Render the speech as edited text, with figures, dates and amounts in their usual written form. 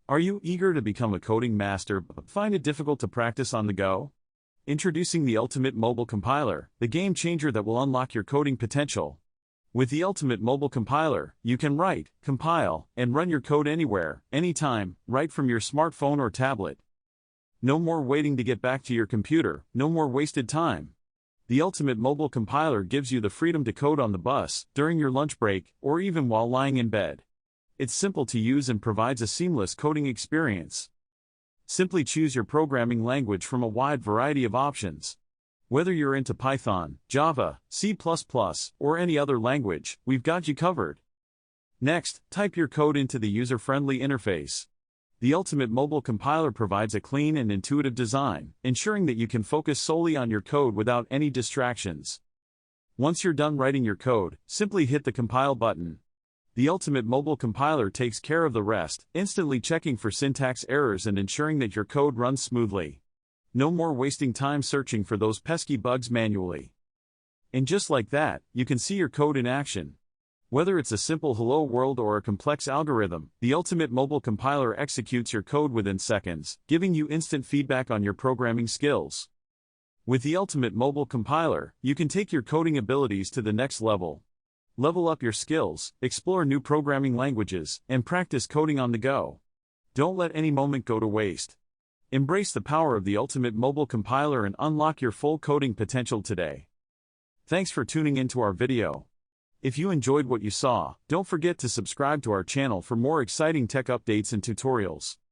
Are you eager to become a coding master but find it difficult to practice on the go? Introducing the Ultimate Mobile Compiler, the game changer that will unlock your coding potential. With the Ultimate Mobile Compiler, you can write, compile, and run your code anywhere, anytime, right from your smartphone or tablet. No more waiting to get back to your computer, no more wasted time. The Ultimate Mobile Compiler gives you the freedom to code on the bus, during your lunch break, or even while lying in bed. It's simple to use and provides a seamless coding experience. Simply choose your programming language from a wide variety of options. Whether you're into Python, Java, C++, or any other language, we've got you covered. Next, type your code into the user-friendly interface. The Ultimate Mobile Compiler provides a clean and intuitive design, ensuring that you can focus solely on your code without any distractions. Once you're done writing your code, simply hit the Compile button. The Ultimate Mobile Compiler takes care of the rest, instantly checking for syntax errors and ensuring that your code runs smoothly. No more wasting time searching for those pesky bugs manually. And just like that, you can see your code in action. Whether it's a simple hello world or a complex algorithm, the Ultimate Mobile Compiler executes your code within seconds, giving you instant feedback on your programming skills. With the Ultimate Mobile Compiler, you can take your coding abilities to the next level. Level up your skills, explore new programming languages, and practice coding on the go. Don't let any moment go to waste. Embrace the power of the Ultimate Mobile Compiler and unlock your full coding potential today. Thanks for tuning into our video. If you enjoyed what you saw, don't forget to subscribe to our channel for more exciting tech updates and tutorials.